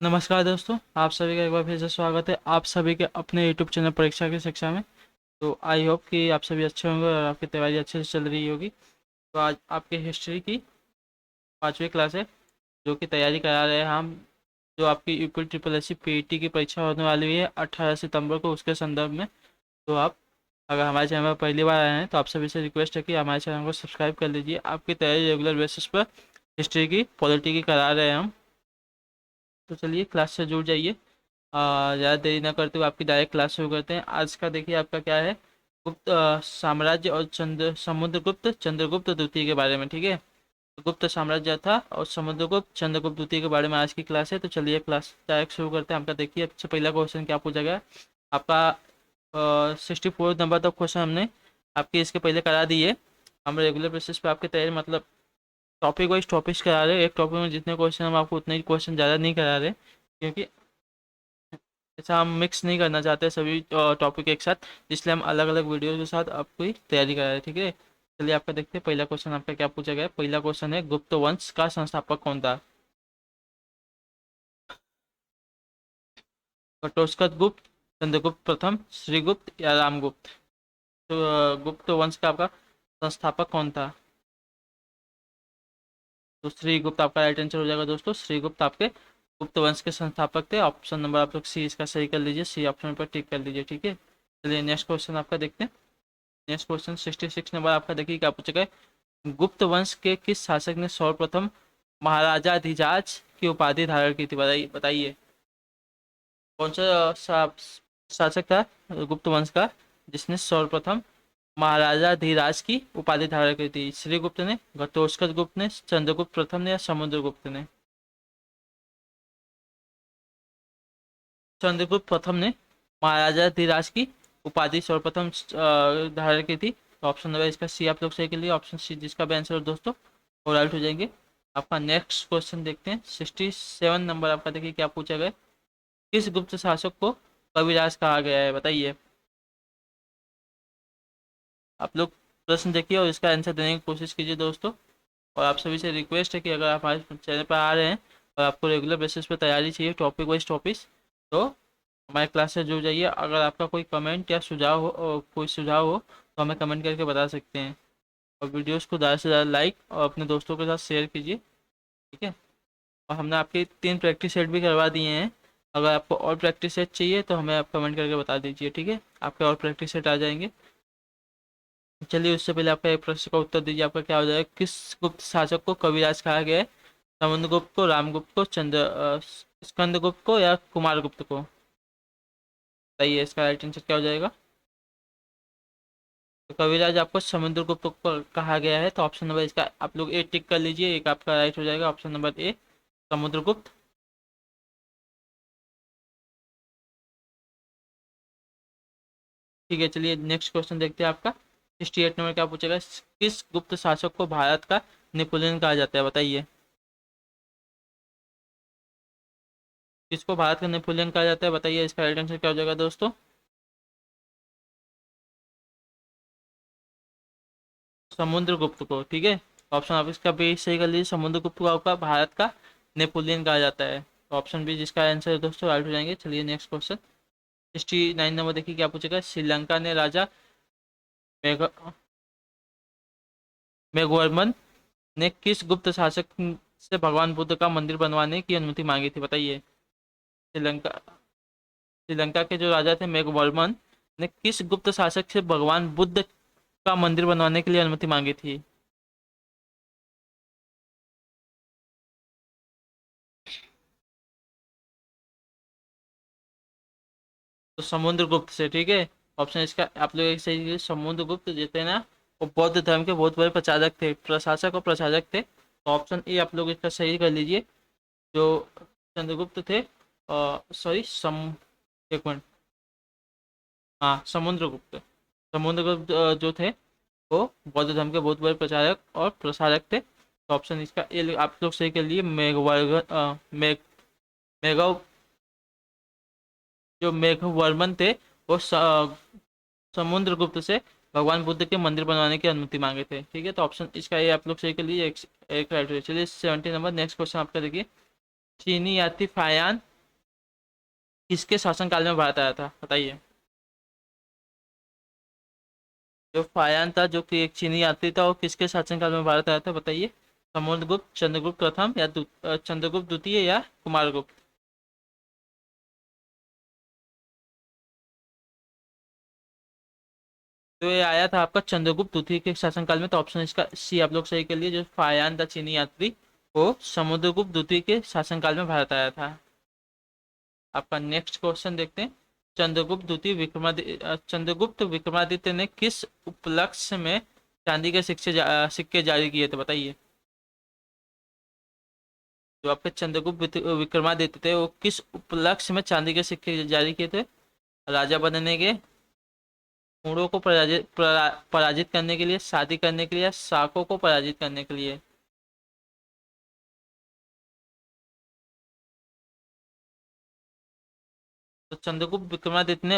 नमस्कार दोस्तों, आप सभी का एक बार फिर से स्वागत है आप सभी के अपने यूट्यूब चैनल परीक्षा की शिक्षा में। तो आई होप कि आप सभी अच्छे होंगे और आपकी तैयारी अच्छे से चल रही होगी। तो आज आपके हिस्ट्री की 5वीं क्लास है जो कि तैयारी करा रहे हैं हम। जो आपकी UP triple S C PET की परीक्षा होने वाली है 18 सितंबर को, उसके संदर्भ में। तो आप अगर हमारे चैनल पर पहली बार आए हैं तो आप सभी से रिक्वेस्ट है कि हमारे चैनल को सब्सक्राइब कर लीजिए। आपकी तैयारी रेगुलर बेसिस पर हिस्ट्री की, पॉलिटी की करा रहे हैं हम। तो चलिए क्लास से जुड़ जाइए। ज़्यादा देरी ना करते हुए आपकी डायरेक्ट क्लास शुरू करते हैं। आज का देखिए आपका क्या है, गुप्त साम्राज्य और समुद्रगुप्त चंद्रगुप्त द्वितीय के बारे में। ठीक है, तो गुप्त साम्राज्य था और समुद्रगुप्त चंद्रगुप्त द्वितीय के बारे में आज की क्लास है। तो चलिए क्लास डायरेक्ट शुरू करते हैं। आपका देखिए सबसे पहला क्वेश्चन क्या पूछा गया आपका। 64 नंबर तक क्वेश्चन हमने आपके इसके पहले करा दिए। हम रेगुलर बेसिस पे आपके तैयारी मतलब टॉपिक वाइज टॉपिक्स करा रहे हैं। एक टॉपिक में जितने क्वेश्चन हम आपको उतने ही क्वेश्चन ज़्यादा नहीं करा रहे, क्योंकि ऐसा हम मिक्स नहीं करना चाहते सभी टॉपिक एक साथ। इसलिए हम अलग अलग वीडियो के साथ आपकी तैयारी करा रहे हैं। ठीक है, चलिए आपका देखते हैं पहला क्वेश्चन आपका क्या पूछा गया है। पहला क्वेश्चन है, गुप्त वंश का संस्थापक कौन था? घटोत्कच गुप्त, चंद्रगुप्त प्रथम, श्रीगुप्त या रामगुप्त? तो गुप्त वंश का आपका संस्थापक कौन था? तो श्रीगुप्त आपका राइट आंसर हो जाएगा दोस्तों। श्रीगुप्त आपके गुप्त वंश के संस्थापक थे। ऑप्शन नंबर आप लोग सी इसका सही कर लीजिए, सी ऑप्शन पर टिक कर लीजिए। ठीक है, चलिए नेक्स्ट क्वेश्चन आपका देखते हैं। नेक्स्ट क्वेश्चन 66 नंबर आपका देखिए क्या पूछा गया है। गुप्त वंश के किस शासक ने सर्वप्रथम महाराजाधिराज की उपाधि धारण की थी? बताइए बताइए, कौन सा शासक था गुप्त वंश का जिसने सर्वप्रथम महाराजाधिराज की उपाधि धारण की थी? श्रीगुप्त ने, घटोत्कच गुप्त ने, चंद्रगुप्त प्रथम ने या समुद्रगुप्त ने? चंद्रगुप्त प्रथम ने महाराजाधिराज की उपाधि सर्वप्रथम धारण की थी। तो ऑप्शन नंबर इसका सी आप लोग सही के लिए, ऑप्शन सी जिसका भी आंसर हो दोस्तों वो राइट हो जाएंगे। आपका नेक्स्ट क्वेश्चन देखते हैं। 67 नंबर आपका देखिए क्या पूछा गया। किस गुप्त शासक को कविराज कहा गया है? बताइए। आप लोग प्रश्न देखिए और इसका आंसर देने की कोशिश कीजिए दोस्तों। और आप सभी से रिक्वेस्ट है कि अगर आप हमारे चैनल पर आ रहे हैं और आपको रेगुलर बेसिस पे तैयारी चाहिए टॉपिक वाइज टॉपिक्स, तो हमारे क्लास से जुड़ जाइए। अगर आपका कोई कमेंट या सुझाव हो कोई सुझाव हो तो हमें कमेंट करके बता सकते हैं। और वीडियोस को ज़्यादा से ज़्यादा लाइक और अपने दोस्तों के साथ शेयर कीजिए। ठीक है, और हमने आपके 3 प्रैक्टिस सेट भी करवा दिए हैं। अगर आपको और प्रैक्टिस सेट चाहिए तो हमें आप कमेंट करके बता दीजिए। ठीक है, आपके और प्रैक्टिस सेट आ जाएंगे। चलिए उससे पहले आपका एक प्रश्न का उत्तर दीजिए। आपका क्या हो जाएगा, किस गुप्त शासक को कविराज कहा गया है? समुद्रगुप्त को, रामगुप्त को, स्कंदगुप्त को या कुमारगुप्त को? बताइए इसका राइट आंसर क्या हो जाएगा। तो कविराज आपको समुद्रगुप्त को कहा गया है। तो ऑप्शन नंबर इसका आप लोग ए टिक कर लीजिए, एक आपका राइट हो जाएगा। Option number A Samudragupta. ठीक है, चलिए नेक्स्ट क्वेश्चन देखते हैं आपका। 68 नंबर क्या पूछेगा, किस गुप्त शासक को भारत का नेपोलियन कहा जाता है? बताइए। किसको भारत का नेपोलियन कहा जाता है? बताइए इसका राइट आंसर क्या हो जाएगा दोस्तों। समुद्रगुप्त को। ठीक है, ऑप्शन आप इसका भी सही कर लीजिए। समुद्रगुप्त को आपका भारत का नेपोलियन कहा जाता है। तो ऑप्शन बी जिसका आंसर है दोस्तों राइट हो जाएंगे। चलिए नेक्स्ट क्वेश्चन 69 नंबर देखिए क्या पूछेगा। श्रीलंका ने राजा मेघ मेघवर्मन ने किस गुप्त शासक से भगवान बुद्ध का मंदिर बनवाने की अनुमति मांगी थी? बताइए। श्रीलंका श्रीलंका के जो राजा थे मेघवर्मन ने किस गुप्त शासक से भगवान बुद्ध का मंदिर बनवाने के लिए अनुमति मांगी थी? तो समुद्रगुप्त से। ठीक है, ऑप्शन इसका आप लोग एक सही, समुद्रगुप्त जितने ना वो बौद्ध धर्म के बहुत बड़े प्रचारक थे, प्रशासक और प्रचारक थे। तो ऑप्शन ए आप लोग इसका सही कर लीजिए। जो चंद्रगुप्त थे, सॉरी एक मिनट, हाँ समुद्रगुप्त। समुद्रगुप्त जो थे वो बौद्ध धर्म के बहुत बड़े प्रचारक और प्रसारक थे। तो ऑप्शन इसका ए आप लोग सही कर लिए। मेघ जो मेघवर्मन थे वो समुद्रगुप्त से भगवान बुद्ध के मंदिर बनवाने की अनुमति मांगे थे। ठीक है, तो ऑप्शन इसका ये आप लोग सही के लिए एक राइट है। चलिए 70 नंबर नेक्स्ट क्वेश्चन आपका देखिए। चीनी यात्री फायान किसके शासनकाल में भारत आया था, बताइए। जो फायान था, जो कि एक चीनी यात्री था, वो किसके शासनकाल में भारत आया था, बताइए। समुद्रगुप्त, चंद्रगुप्त प्रथम, या चंद्रगुप्त द्वितीय, या कुमारगुप्त। तो ये आया था आपका चंद्रगुप्त द्वितीय के शासनकाल में। तो ऑप्शन इसका सी आप लोग सही कर लिए। जो फायान था चीनी यात्री, वो समुद्रगुप्त द्वितीय के शासनकाल में भारत आया था। आपका नेक्स्ट क्वेश्चन देखते हैं। चंद्रगुप्त विक्रमादित्य ने किस उपलक्ष्य में चांदी के सिक्के जारी किए थे, बताइए। जो आपके चंद्रगुप्त विक्रमादित्य थे, वो किस उपलक्ष्य में चांदी के सिक्के जारी किए थे? राजा बनने के, हूणों को पराजित करने के लिए, शादी करने के लिए, या शाकों को पराजित करने के लिए। तो चंद्रगुप्त विक्रमादित्य ने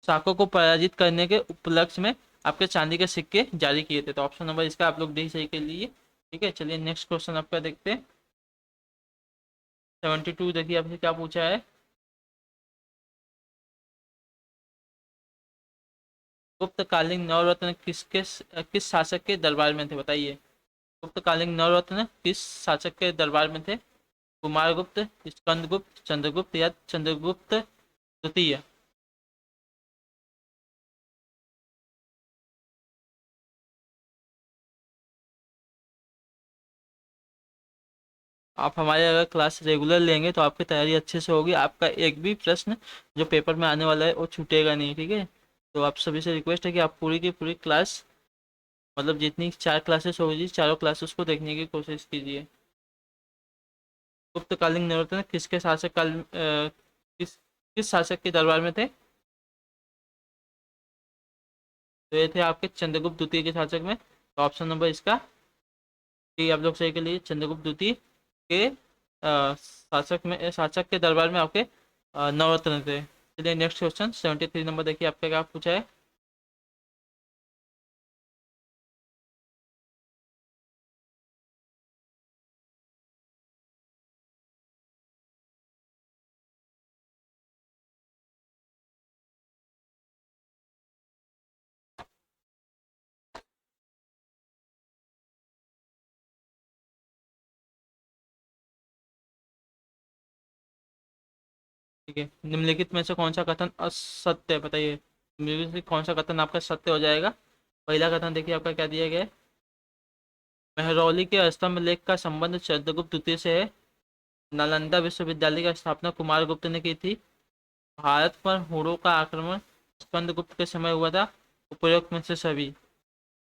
शाकों को पराजित करने के उपलक्ष्य में आपके चांदी के सिक्के जारी किए थे। तो ऑप्शन नंबर इसका आप लोग डी सही के लिए। ठीक है, चलिए नेक्स्ट क्वेश्चन आपका देखते हैं। 72 देखिए आपसे क्या पूछा है। गुप्तकालीन नवरत्न किस शासक के दरबार में थे, बताइए। गुप्तकालीन नवरत्न किस शासक के दरबार में थे? कुमारगुप्त, स्कंदगुप्त, चंद्रगुप्त, या चंद्रगुप्त द्वितीय। आप हमारे अगर क्लास रेगुलर लेंगे तो आपकी तैयारी अच्छे से होगी। आपका एक भी प्रश्न जो पेपर में आने वाला है वो छूटेगा नहीं, ठीक है। तो आप सभी से रिक्वेस्ट है कि आप पूरी की पूरी क्लास, मतलब जितनी 4 क्लासेस होगी, चारों क्लासेस को देखने की कोशिश कीजिए। गुप्तकालीन नवरत्न किसके शासक काल किस किस शासक के दरबार में थे? तो ये थे आपके चंद्रगुप्त द्वितीय के शासक में। तो ऑप्शन नंबर इसका कि आप लोग सही के लिए चंद्रगुप्त द्वितीय के शासक के दरबार में आपके नवरत्न थे। चलिए नेक्स्ट क्वेश्चन 73 नंबर देखिए आपका क्या पूछा है। ठीक है, निम्नलिखित में से कौन सा कथन असत्य है, बताइए। निम्नलिखित में कौन सा कथन आपका सत्य हो जाएगा? पहला कथन देखिए आपका क्या दिया गया है। महरौली के स्तंभ लेख का संबंध चंद्रगुप्त द्वितीय से है। नालंदा विश्वविद्यालय की स्थापना कुमारगुप्त ने की थी। भारत पर हुड़ों का आक्रमण स्कंदगुप्त के समय हुआ था। उपरोक्त में से सभी।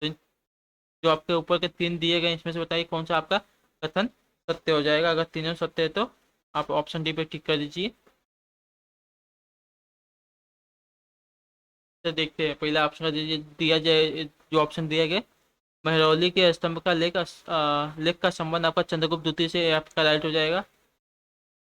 तो जो आपके ऊपर के तीन दिए गए इसमें से बताइए कौन सा आपका कथन सत्य हो जाएगा। अगर तीनों सत्य है तो आप ऑप्शन डी पे टिक कर दीजिए। तो देखते हैं पहला ऑप्शन का दिया जाए। जो ऑप्शन दिया गया, महरौली के स्तंभ का लेख का संबंध आपका चंद्रगुप्त द्वितीय से, आपका राइट हो जाएगा।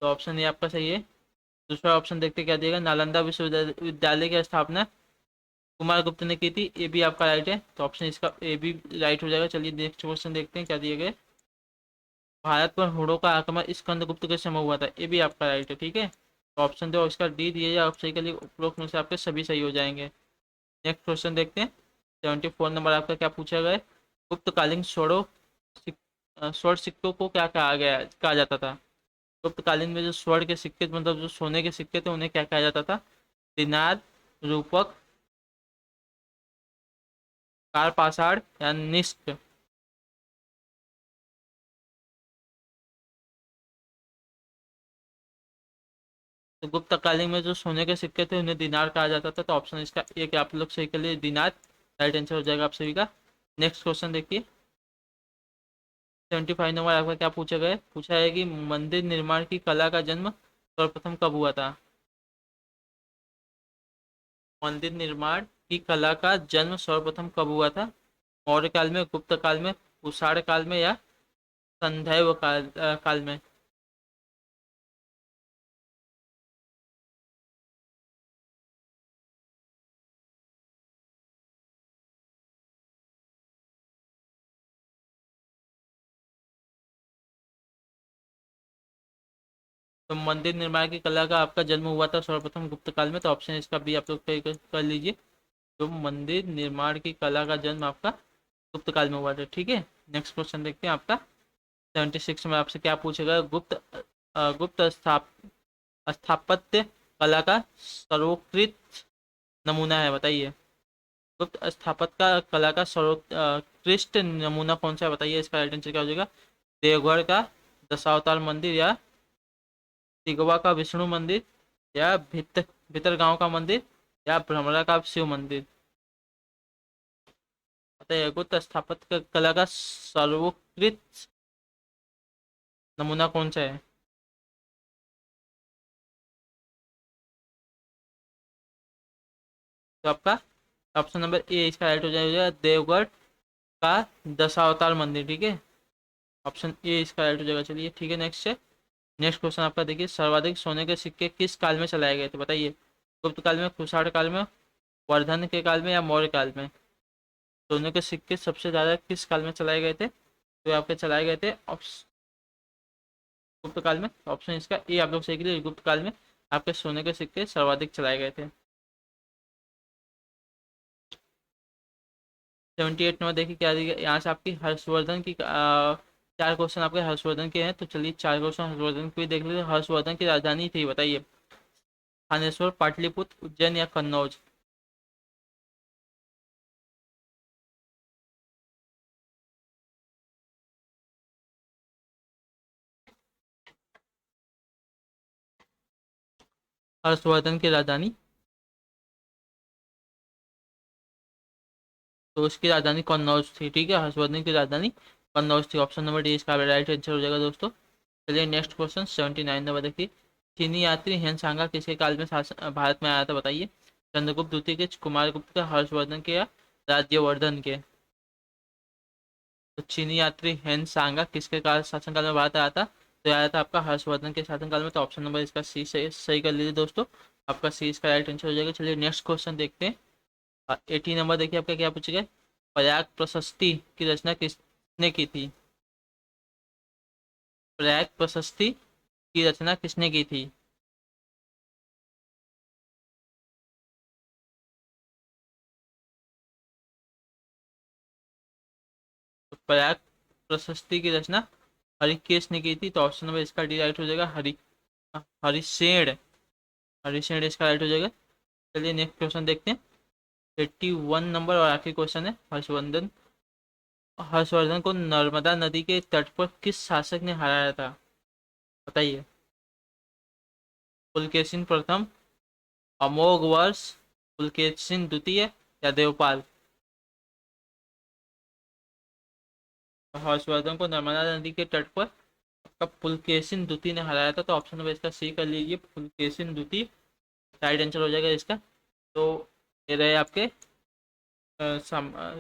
तो ऑप्शन ये आपका सही है। दूसरा ऑप्शन देखते क्या दिएगा, नालंदा विश्वविद्यालय की स्थापना कुमारगुप्त ने की थी, ये भी आपका राइट है। तो ऑप्शन इसका ए भी राइट हो जाएगा। चलिए नेक्स्ट क्वेश्चन देखते हैं क्या दिए गए। भारत पर हुड़ों का आक्रमण स्कंदगुप्त के समय हुआ था, ये भी आपका राइट है, ठीक है। तो ऑप्शन दो इसका डी दिए जाए, आप सही के लिए उपरोक्त में से आपके सभी सही हो जाएंगे। नेक्स्ट क्वेश्चन देखते हैं। 74 नंबर आपका क्या पूछा गया है। गुप्तकालीन स्वर्ण सिक्कों को क्या कहा जाता था? गुप्तकालीन में जो स्वर्ण के सिक्के, मतलब जो सोने के सिक्के थे, उन्हें क्या कहा जाता था? दिनार, रूपक, कार पाषाण, या निष्क। तो गुप्तकालीन में जो सोने के सिक्के थे उन्हें दिनार कहा जाता था। तो ऑप्शन इसका एक आप लोग सही के लिए दिनार राइट आंसर हो जाएगा आप सभी का। नेक्स्ट क्वेश्चन देखिए। 75 नंबर आपका क्या पूछा गया है। पूछा है कि मंदिर निर्माण की कला का जन्म सर्वप्रथम कब हुआ था? मंदिर निर्माण की कला का जन्म सर्वप्रथम कब हुआ था? मौर्य काल में, गुप्त काल में, कुषाण काल में, या काल में। तो मंदिर निर्माण की कला का आपका जन्म हुआ था सर्वप्रथम गुप्त काल में, तो ऑप्शन इसका बी आप लोग कर लीजिए। तो मंदिर निर्माण की कला का जन्म आपका गुप्त काल में हुआ था। ठीक है, नेक्स्ट क्वेश्चन देखते हैं आपका 76 में आपसे क्या पूछेगा। गुप्त स्थापत्य कला का सर्वोत्कृष्ट नमूना है, बताइए। गुप्त स्थापत्य का कला का सर्वोत्कृष्ट नमूना कौन सा है, बताइए। इसका राइट आंसर क्या हो जाएगा। देवगढ़ का दशावतार मंदिर, या तिगवा का विष्णु मंदिर, या भितरगांव का मंदिर, या भ्रमरा का शिव मंदिर। बताइए गुप्त स्थापत्य कला का सर्वोत्कृष्ट नमूना कौन सा है। तो आपका ऑप्शन नंबर ए इसका राइट हो जाएगा, देवगढ़ का दशावतार मंदिर। ठीक है, ऑप्शन ए इसका राइट हो जाएगा। चलिए ठीक है, नेक्स्ट है। नेक्स्ट क्वेश्चन आपका देखिए, सर्वाधिक सोने के सिक्के किस काल में चलाए गए थे, बताइए। गुप्त काल में, कुषाण काल में, वर्धन के काल में, या मौर्य काल में। सोने के सिक्के सबसे ज्यादा किस काल में चलाए गए थे, तो आपके चलाए गए थे गुप्त काल में। ऑप्शन इसका ए आप लोग सही के लिए, गुप्त काल में आपके सोने के सिक्के सर्वाधिक चलाए गए थे। 78 नंबर देखिए क्या दिया यहाँ से आपकी हर्षवर्धन की चार क्वेश्चन आपके हर्षवर्धन के हैं। तो चलिए चार क्वेश्चन हर्षवर्धन के भी देख लीजिए। हर्षवर्धन की राजधानी थी, बताइए। थानेश्वर, पाटलिपुत्र, उज्जैन, या कन्नौज। हर्षवर्धन की राजधानी, तो उसकी राजधानी कन्नौज थी। ठीक है, हर्षवर्धन की राजधानी कन्नौज थी। ऑप्शन नंबर डी इसका राइट आंसर हो जाएगा दोस्तों। चलिए नेक्स्ट क्वेश्चन 79 नंबर देखिए, चीनी यात्री हेनसांगा किसके काल में भारत में आया था, बताइए। चंद्रगुप्त द्वितीय के, कुमारगुप्त के, हर्षवर्धन के, या राज्यवर्धन के। तो चीनी यात्री हेनसांगा किसके काल शासनकाल में भारत आया था, तो आया था आपका हर्षवर्धन के शासनकाल में। तो ऑप्शन नंबर इसका सी सही कर लीजिए दोस्तों, आपका सी इसका राइट आंसर हो जाएगा। चलिए नेक्स्ट क्वेश्चन देखते हैं। 80 नंबर देखिए आपका क्या पूछेगा। प्रयाग प्रशस्ति की रचना किसने की थी। प्रयाग प्रशस्ति की रचना किसने की थी। तो प्रयाग प्रशस्ति की रचना हरिकेश ने की थी। तो ऑप्शन नंबर इसका डी राइट हो जाएगा, हरिसेन। हरिसेन इसका राइट हो जाएगा। चलिए नेक्स्ट क्वेश्चन देखते हैं। 81 नंबर और आखिरी क्वेश्चन है। हर्षवर्धन को नर्मदा नदी के तट पर किस शासक ने हराया था, बताइए। पुलकेशिन प्रथम, अमोघ वर्ष, पुलकेशिन द्वितीय, या देवपाल। हर्षवर्धन को नर्मदा नदी के तट पर आपका पुलकेशिन द्वितीय ने हराया था। तो ऑप्शन नंबर इसका सी कर लीजिए, पुलकेशिन द्वितीय राइट आंसर हो जाएगा इसका। तो ये रहे आपके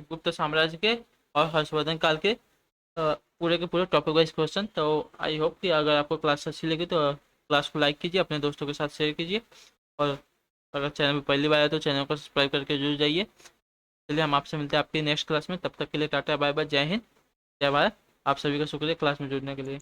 गुप्त साम्राज्य के और हर्षवर्धन काल के पूरे के पूरे टॉपिक वाइज क्वेश्चन। तो आई होप कि अगर आपको क्लास अच्छी लगी तो क्लास को लाइक कीजिए, अपने दोस्तों के साथ शेयर कीजिए, और अगर चैनल पर पहली बार आए तो चैनल को सब्सक्राइब करके जरूर जाइए। चलिए हम आपसे मिलते हैं आपकी नेक्स्ट क्लास में, तब तक के लिए टाटा बाय बाय, जय हिंद, जय भारत। आप सभी का शुक्रिया क्लास में जुड़ने के लिए।